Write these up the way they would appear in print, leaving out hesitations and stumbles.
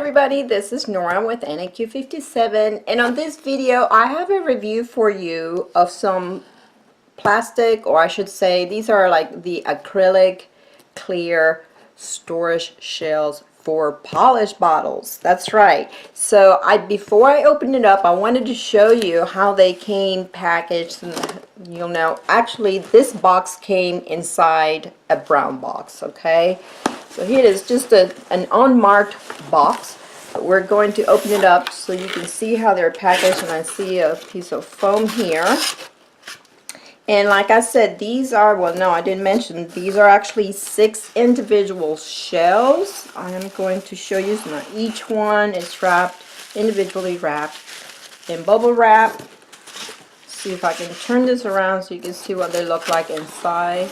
everybody, this is Nora with NAQ57, and on this video I have a review for you of some plastic, or I should say these are like the acrylic clear storage shells for polished bottles. That's right. So before I open it up, I wanted to show you how they came packaged. And you'll know, actually this box came inside a brown box. Okay, so here it is, just an unmarked box. But we're going to open it up so you can see how they're packaged, and I see a piece of foam here. And like I said, these are, well, no, I didn't mention, these are actually 6 individual shells. I am going to show you, so each one is wrapped, individually wrapped in bubble wrap. See if I can turn this around so you can see what they look like inside.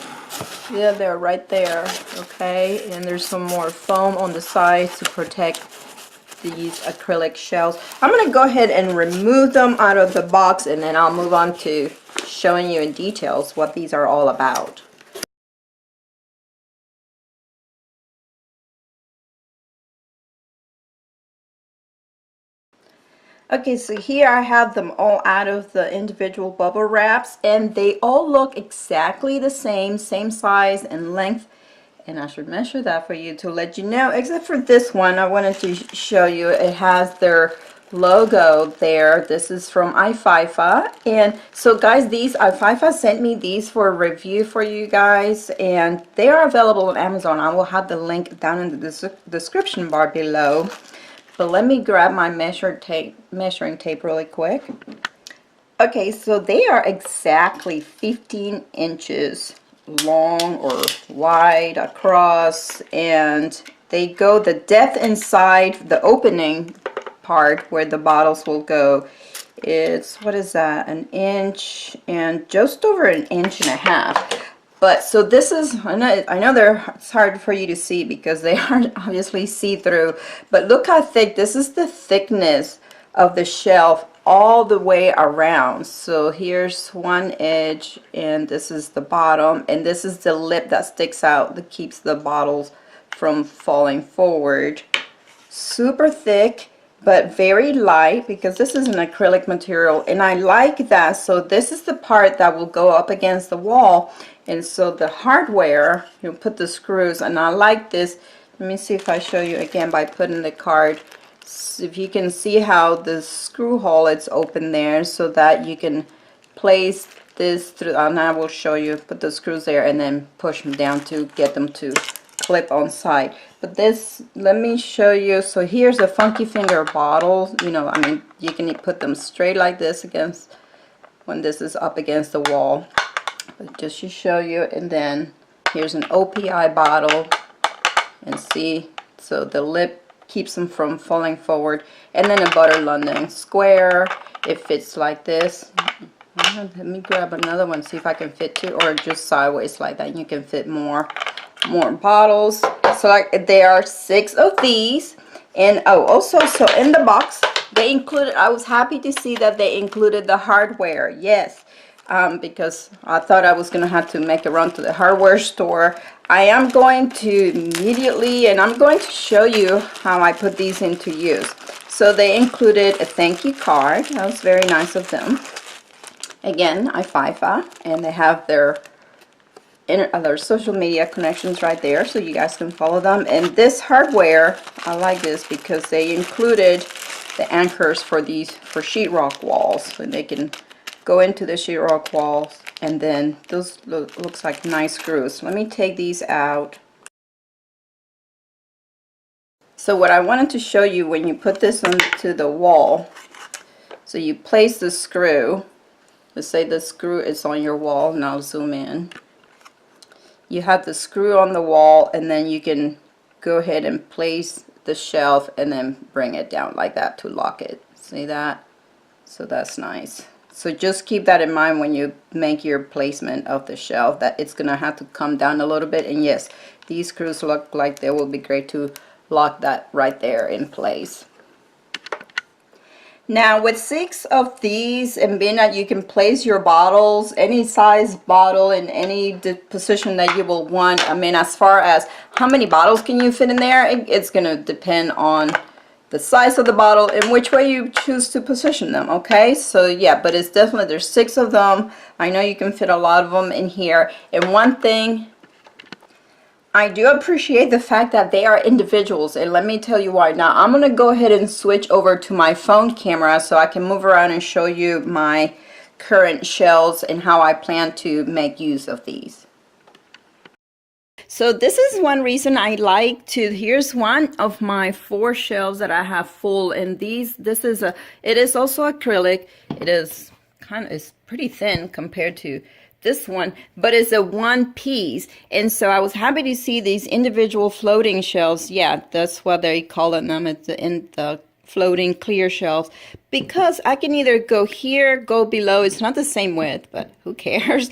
Yeah, they're right there, okay? And there's some more foam on the side to protect these acrylic shells. I'm going to go ahead and remove them out of the box, and then I'll move on to showing you in details what these are all about. Okay, so here I have them all out of the individual bubble wraps, and they all look exactly the same size and length. And I should measure that for you to let you know, except for this one. I wanted to show you, it has their logo there. This is from Aifaifa. And so guys, these Aifaifa sent me these for a review for you guys, and they are available on Amazon. I will have the link down in the description bar below. But let me grab my measuring tape really quick. Okay, so they are exactly 15 inches long or wide across, and they go, the depth inside the opening part where the bottles will go, it's, what is that, an inch and just over an inch and a half. But so this is, I know it's hard for you to see because they aren't obviously see-through, but look how thick. This is the thickness of the shelf all the way around. So here's one edge, and this is the bottom, and this is the lip that sticks out that keeps the bottles from falling forward. Super thick, but very light, because this is an acrylic material, and I like that. So this is the part that will go up against the wall, and so the hardware, you put the screws, and I like this. Let me see if I show you again by putting the card. So if you can see how the screw hole, it's open there, so that you can place this through, and I will show you, put the screws there and then push them down to get them to clip on side. But this, let me show you. So here's a funky finger bottle. You know, I mean, you can put them straight like this against, when this is up against the wall. But just to show you, and then here's an OPI bottle, and see, so the lip keeps them from falling forward, and then a butter London square. It fits like this. Let me grab another one, see if I can fit two, or just sideways like that. You can fit more bottles. So like, there are 6 of these. And oh, also, so in the box they included, I was happy to see that they included the hardware. Yes, because I thought I was gonna have to make a run to the hardware store. I am going to immediately, and I'm going to show you how I put these into use. So they included a thank you card. That was very nice of them. Again, Aifaifa, and they have their social media connections right there, so you guys can follow them. And this hardware, I like this because they included the anchors for these, for sheetrock walls, so they can go into the sheetrock walls. And then those looks like nice screws. Let me take these out. So what I wanted to show you, when you put this onto the wall, so you place the screw. Let's say the screw is on your wall, and I'll zoom in. You have the screw on the wall, and then you can go ahead and place the shelf and then bring it down like that to lock it. See that? So that's nice. So just keep that in mind when you make your placement of the shelf, that it's gonna have to come down a little bit. And yes, these screws look like they will be great to lock that right there in place. Now with 6 of these, and being that you can place your bottles, any size bottle, in any position that you will want. I mean, as far as how many bottles can you fit in there, it's going to depend on the size of the bottle and which way you choose to position them. Okay, so yeah, but it's definitely, there's 6 of them. I know you can fit a lot of them in here. And one thing, I do appreciate the fact that they are individuals, and let me tell you why. Now I'm gonna go ahead and switch over to my phone camera so I can move around and show you my current shells and how I plan to make use of these. So this is one reason I like to, here's one of my 4 shelves that I have full, and this is it is also acrylic. It is it's pretty thin compared to this one, but it's a one piece, and so I was happy to see these individual floating shelves. Yeah, that's what they call them in the floating clear shelves, because I can either go here, go below. It's not the same width, but who cares?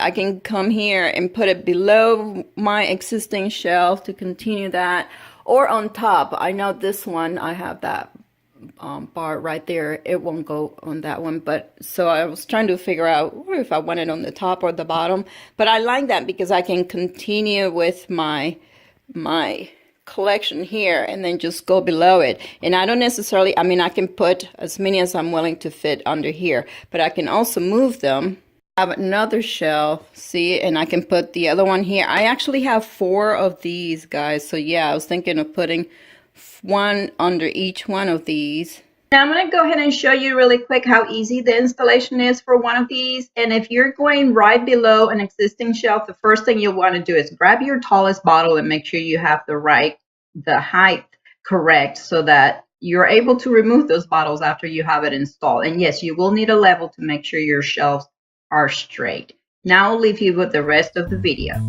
I can come here and put it below my existing shelf to continue that, or on top. I know this one, I have that bar right there. It won't go on that one, but so I was trying to figure out if I want it on the top or the bottom. But I like that because I can continue with my collection here and then just go below it. And I don't necessarily, I mean, I can put as many as I'm willing to fit under here, but I can also move them. I have another shelf, see, and I can put the other one here. I actually have 4 of these, guys. So yeah, I was thinking of putting one under each one of these. Now I'm going to go ahead and show you really quick how easy the installation is for one of these. And if you're going right below an existing shelf, the first thing you'll want to do is grab your tallest bottle and make sure you have the height correct, so that you're able to remove those bottles after you have it installed. And yes, you will need a level to make sure your shelves are straight. Now I'll leave you with the rest of the video.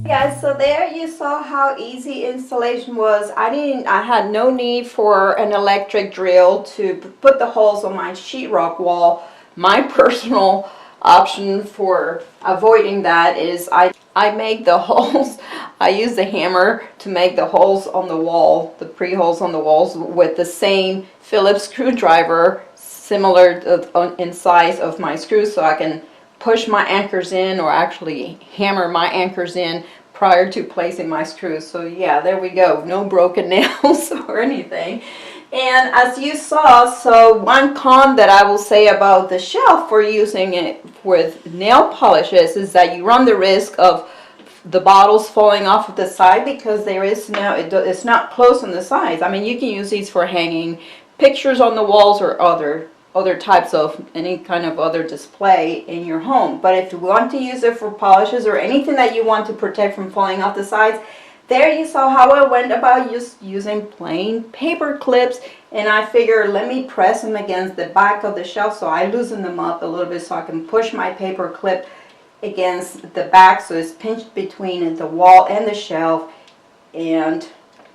Guys, so there you saw how easy installation was. I had no need for an electric drill to put the holes on my sheetrock wall. My personal option for avoiding that is I make the holes. I use the hammer to make the holes on the wall, the pre-holes on the walls, with the same Phillips screwdriver, similar in size of my screws, so I can push my anchors in, or actually hammer my anchors in prior to placing my screws. So yeah, there we go. No broken nails or anything. And as you saw, so one con that I will say about the shelf for using it with nail polishes is that you run the risk of the bottles falling off of the side, because there is it's not close on the sides. I mean, you can use these for hanging pictures on the walls or other types of any kind of other display in your home. But if you want to use it for polishes or anything that you want to protect from falling off the sides, there you saw how I went about just using plain paper clips. And I figured, let me press them against the back of the shelf, so I loosen them up a little bit so I can push my paper clip against the back, so it's pinched between the wall and the shelf, and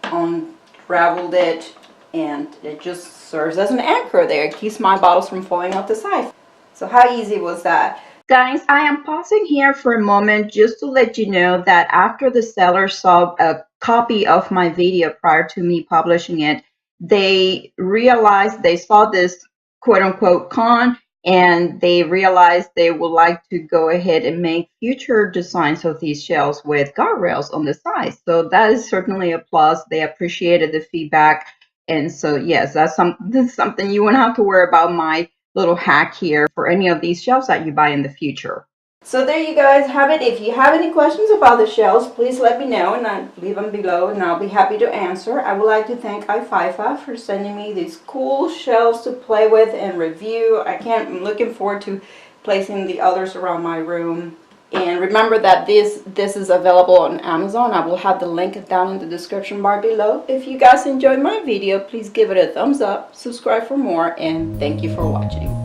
unraveled it, and it just serves as an anchor there. It keeps my bottles from falling off the side. So how easy was that? Guys, I am pausing here for a moment just to let you know that after the seller saw a copy of my video prior to me publishing it, they realized they saw this quote unquote con and they realized they would like to go ahead and make future designs of these shelves with guardrails on the sides. So that is certainly a plus. They appreciated the feedback. And so, yes, that's something you won't have to worry about my little hack here for any of these shelves that you buy in the future. So there you guys have it. If you have any questions about the shelves, please let me know and leave them below and I'll be happy to answer. I would like to thank Aifaifa for sending me these cool shelves to play with and review. I'm looking forward to placing the others around my room. And remember that this is available on Amazon. I will have the link down in the description bar below. If you guys enjoyed my video, please give it a thumbs up, subscribe for more, and thank you for watching.